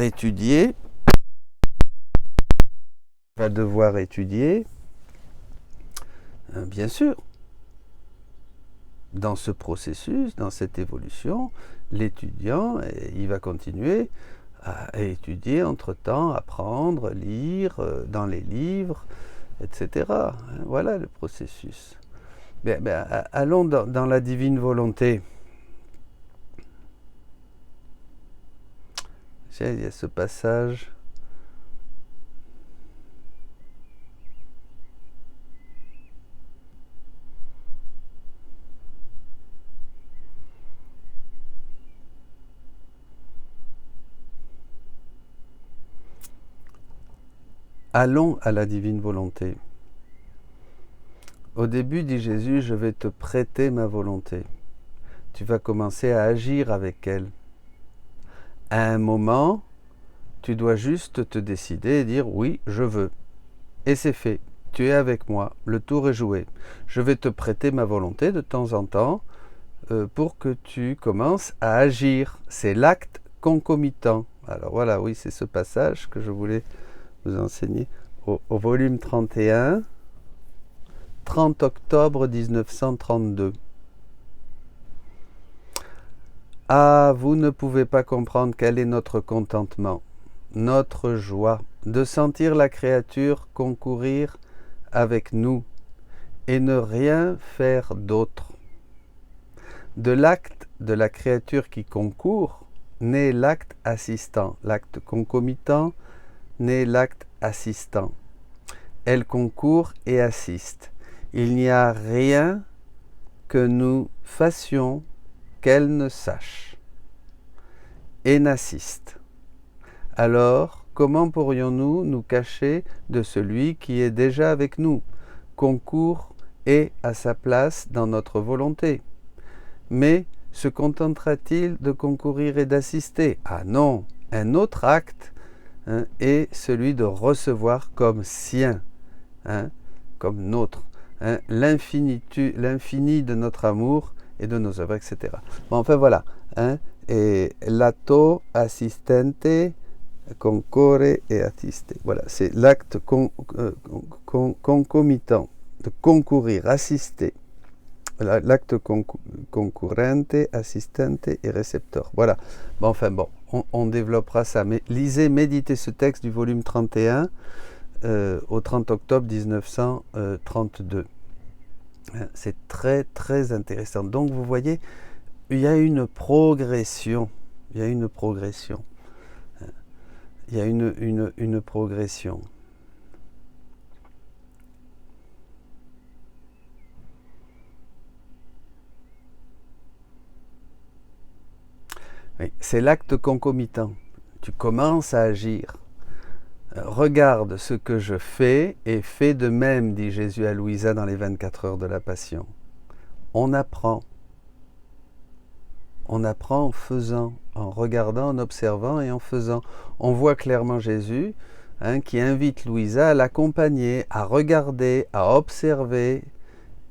[SPEAKER 1] étudier, bien sûr. Dans ce processus, dans cette évolution, l'étudiant, il va continuer à étudier entre-temps, apprendre, lire dans les livres, etc. Voilà le processus. Allons dans la divine volonté. Il y a ce passage. Allons à la divine volonté. Au début, dit Jésus, je vais te prêter ma volonté. Tu vas commencer à agir avec elle. À un moment, tu dois juste te décider et dire oui, je veux. Et c'est fait. Tu es avec moi. Le tour est joué. Je vais te prêter ma volonté de temps en temps pour que tu commences à agir. C'est l'acte concomitant. Alors voilà, oui, c'est ce passage que je voulais vous enseigner au volume 31, 30 octobre 1932. Ah, vous ne pouvez pas comprendre quel est notre contentement, notre joie de sentir la créature concourir avec nous et ne rien faire d'autre. De l'acte de la créature qui concourt naît l'acte assistant. L'acte concomitant naît l'acte assistant. Elle concourt et assiste. Il n'y a rien que nous fassions qu'elle ne sache et n'assiste. Alors, comment pourrions-nous nous cacher de celui qui est déjà avec nous, concourt et à sa place dans notre volonté? Mais se contentera-t-il de concourir et d'assister? Ah non, un autre acte est celui de recevoir comme sien, comme nôtre, l'infini de notre amour et de nos œuvres, etc. Bon, enfin voilà, et l'atto assistente concorre et assiste. Voilà, c'est l'acte concomitant, de concourir, assister. L'acte concurrente, assistente et récepteur. Voilà. Bon, enfin bon, on développera ça. Mais lisez, méditez ce texte du volume 31 au 30 octobre 1932. C'est très très intéressant. Donc vous voyez, il y a une progression. Il y a une progression. Il y a une progression. Oui, c'est l'acte concomitant. Tu commences à agir. regarde ce que je fais et fais de même, dit Jésus à Louisa dans les 24 heures de la Passion. On apprend. On apprend en faisant, en regardant, en observant et en faisant. On voit clairement Jésus qui invite Louisa à l'accompagner, à regarder, à observer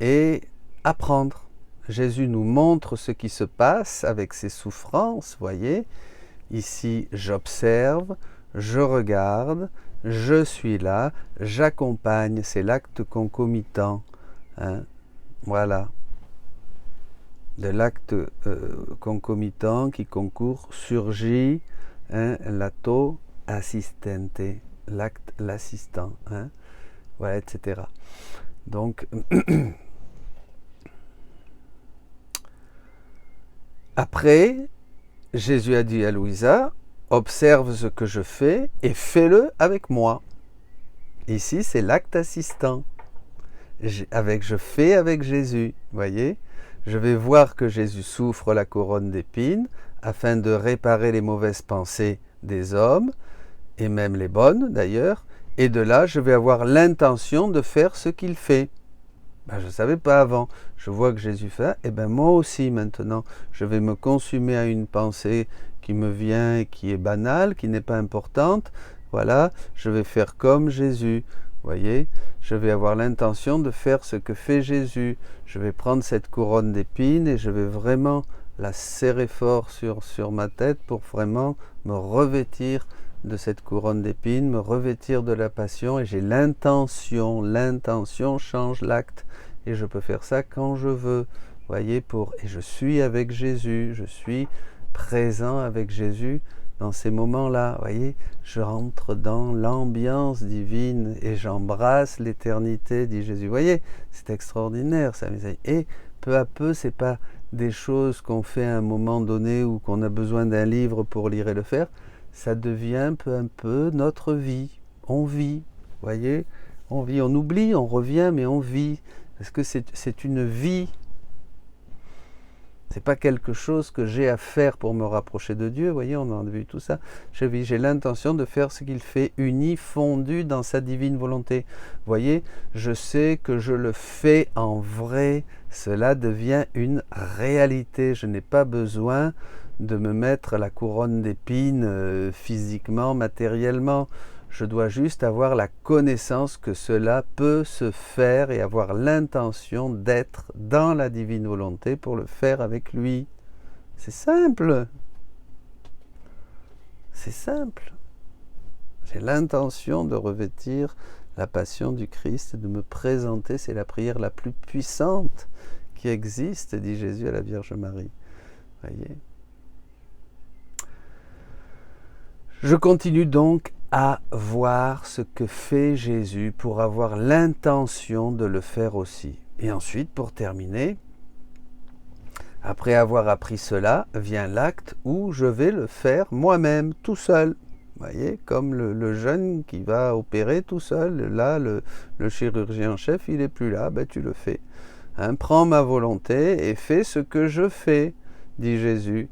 [SPEAKER 1] et apprendre. Jésus nous montre ce qui se passe avec ses souffrances, voyez. Ici, j'observe, je regarde, je suis là, j'accompagne, c'est l'acte concomitant. Voilà. De l'acte concomitant qui concourt surgit l'atto assistente, l'acte, l'assistant, voilà, etc. Donc, après, Jésus a dit à Louisa, observe ce que je fais et fais-le avec moi. Ici, c'est l'acte assistant. Je fais avec Jésus, voyez. Je vais voir que Jésus souffre la couronne d'épines afin de réparer les mauvaises pensées des hommes, et même les bonnes d'ailleurs, et de là, je vais avoir l'intention de faire ce qu'il fait. Je ne savais pas avant. Je vois que Jésus fait, et bien moi aussi maintenant, je vais me consumer à une pensée qui me vient et qui est banale, qui n'est pas importante. Voilà, je vais faire comme Jésus. Voyez, je vais avoir l'intention de faire ce que fait Jésus. Je vais prendre cette couronne d'épines et je vais vraiment la serrer fort sur ma tête pour vraiment me revêtir de cette couronne d'épines, me revêtir de la passion, et j'ai l'intention change l'acte, et je peux faire ça quand je veux, voyez, et je suis avec Jésus, je suis présent avec Jésus dans ces moments-là, voyez, je rentre dans l'ambiance divine et j'embrasse l'éternité, dit Jésus. Voyez, c'est extraordinaire ça, mes amis. Et peu à peu, c'est pas des choses qu'on fait à un moment donné ou qu'on a besoin d'un livre pour lire et le faire. Ça devient peu à peu notre vie. On vit, voyez, on vit, on oublie, on revient, mais on vit. Parce que c'est une vie. C'est pas quelque chose que j'ai à faire pour me rapprocher de Dieu, voyez, on a vu tout ça. J'ai l'intention de faire ce qu'il fait, uni, fondu dans sa divine volonté. Voyez, je sais que je le fais en vrai, cela devient une réalité. Je n'ai pas besoin de me mettre la couronne d'épines physiquement, matériellement. Je dois juste avoir la connaissance que cela peut se faire et avoir l'intention d'être dans la divine volonté pour le faire avec lui. C'est simple. C'est simple. J'ai l'intention de revêtir la passion du Christ, de me présenter. C'est la prière la plus puissante qui existe, dit Jésus à la Vierge Marie. Voyez. Je continue donc à voir ce que fait Jésus pour avoir l'intention de le faire aussi. Et ensuite, pour terminer, après avoir appris cela, vient l'acte où je vais le faire moi-même, tout seul. Vous voyez, comme le jeune qui va opérer tout seul. Là, le chirurgien en chef, il n'est plus là, tu le fais. Prends ma volonté et fais ce que je fais, dit Jésus.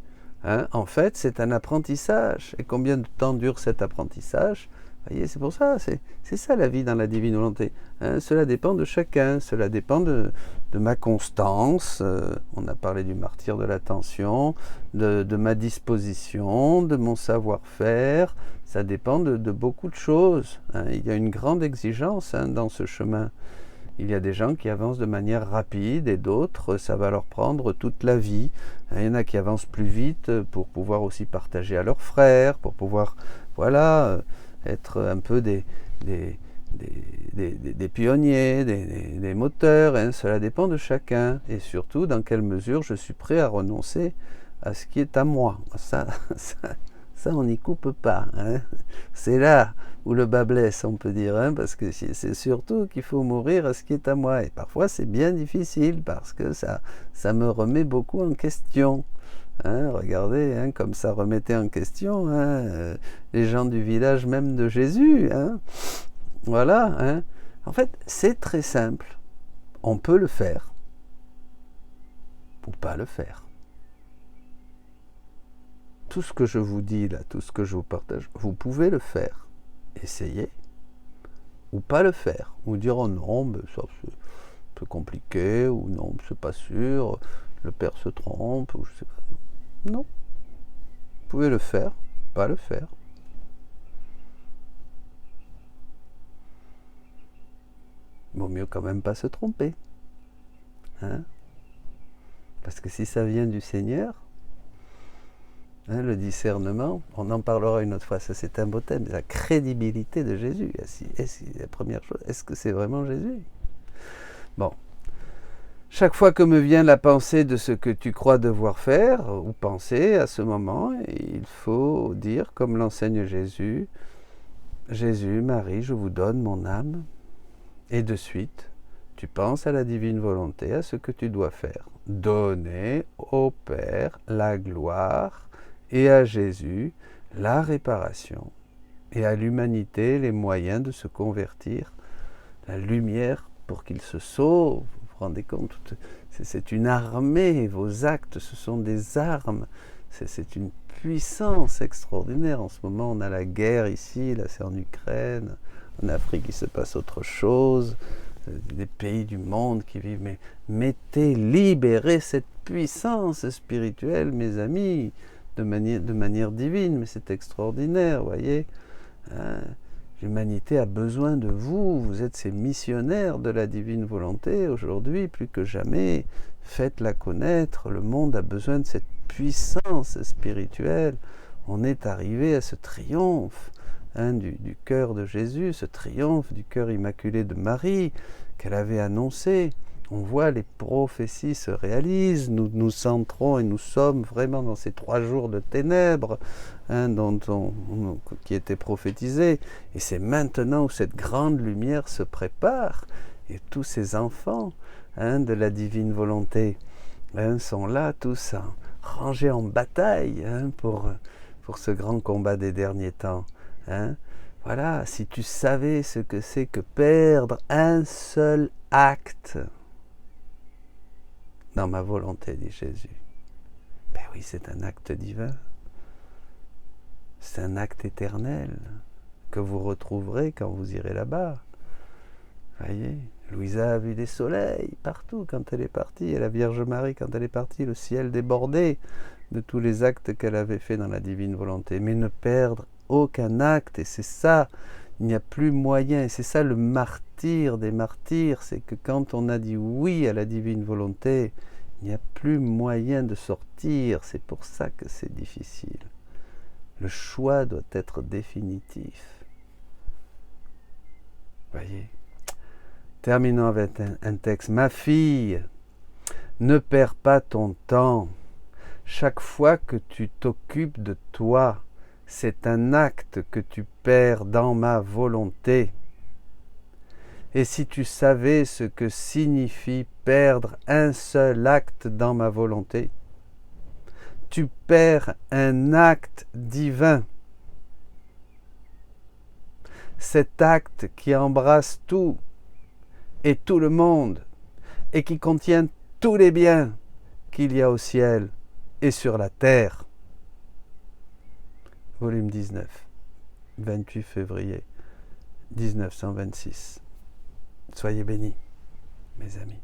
[SPEAKER 1] En fait, c'est un apprentissage. Et combien de temps dure cet apprentissage? Voyez, c'est pour ça, c'est ça la vie dans la divine volonté. Cela dépend de chacun, cela dépend de ma constance. On a parlé du martyre de l'attention, de ma disposition, de mon savoir-faire. Ça dépend de beaucoup de choses. Il y a une grande exigence dans ce chemin. Il y a des gens qui avancent de manière rapide et d'autres, ça va leur prendre toute la vie. Il y en a qui avancent plus vite pour pouvoir aussi partager à leurs frères, pour pouvoir, voilà, être un peu des pionniers, des moteurs. Cela dépend de chacun. Et surtout, dans quelle mesure je suis prêt à renoncer à ce qui est à moi. Ça on n'y coupe pas. C'est là où le bas blesse, on peut dire, parce que c'est surtout qu'il faut mourir à ce qui est à moi. Et parfois, c'est bien difficile, parce que ça me remet beaucoup en question. Regardez, comme ça remettait en question les gens du village même de Jésus. Voilà. En fait, c'est très simple. On peut le faire, ou pas le faire. Tout ce que je vous dis là, tout ce que je vous partage, vous pouvez le faire. essayer, ou pas le faire, ou dire oh non, ben ça c'est un peu compliqué, ou non, c'est pas sûr, le père se trompe, ou je sais pas. Non, vous pouvez le faire, pas le faire. Vaut mieux quand même pas se tromper. Hein? Parce que si ça vient du Seigneur, hein, le discernement, on en parlera une autre fois, ça c'est un beau thème, la crédibilité de Jésus. La première chose, est-ce que c'est vraiment Jésus? Bon. Chaque fois que me vient la pensée de ce que tu crois devoir faire, ou penser à ce moment, il faut dire, comme l'enseigne Jésus, Jésus, Marie, je vous donne mon âme, et de suite, tu penses à la divine volonté, à ce que tu dois faire. Donner au Père la gloire et à Jésus la réparation et à l'humanité les moyens de se convertir, la lumière pour qu'il se sauve. Vous vous rendez compte, c'est une armée, vos actes, ce sont des armes, c'est une puissance extraordinaire. En ce moment, on a la guerre ici, là c'est en Ukraine, en Afrique il se passe autre chose, des pays du monde qui vivent, mais mettez, libérez cette puissance spirituelle, mes amis, de manière divine, mais c'est extraordinaire, vous voyez. Hein, l'humanité a besoin de vous, vous êtes ces missionnaires de la divine volonté, aujourd'hui, plus que jamais, faites-la connaître, le monde a besoin de cette puissance spirituelle, on est arrivé à ce triomphe, hein, du cœur de Jésus, ce triomphe du cœur immaculé de Marie, qu'elle avait annoncé. On voit les prophéties se réalisent, nous centrons et nous sommes vraiment dans ces 3 jours de ténèbres, hein, qui étaient prophétisés. Et c'est maintenant où cette grande lumière se prépare, et tous ces enfants, hein, de la divine volonté, hein, sont là tous rangés en bataille, hein, pour ce grand combat des derniers temps. Hein. Voilà, si tu savais ce que c'est que perdre un seul acte dans ma volonté, dit Jésus. Ben oui, c'est un acte divin. C'est un acte éternel que vous retrouverez quand vous irez là-bas. Voyez, Louisa a vu des soleils partout quand elle est partie, et la Vierge Marie quand elle est partie, le ciel débordé de tous les actes qu'elle avait faits dans la divine volonté. Mais ne perdre aucun acte, et c'est ça, il n'y a plus moyen, et c'est ça le martyr des martyrs, c'est que quand on a dit oui à la divine volonté, il n'y a plus moyen de sortir, c'est pour ça que c'est difficile. Le choix doit être définitif. Voyez. Terminons avec un texte. Ma fille, ne perds pas ton temps. Chaque fois que tu t'occupes de toi, c'est un acte que tu perds dans ma volonté. Et si tu savais ce que signifie perdre un seul acte dans ma volonté, tu perds un acte divin. Cet acte qui embrasse tout et tout le monde et qui contient tous les biens qu'il y a au ciel et sur la terre. Volume 19, 28 février 1926. Soyez bénis, mes amis.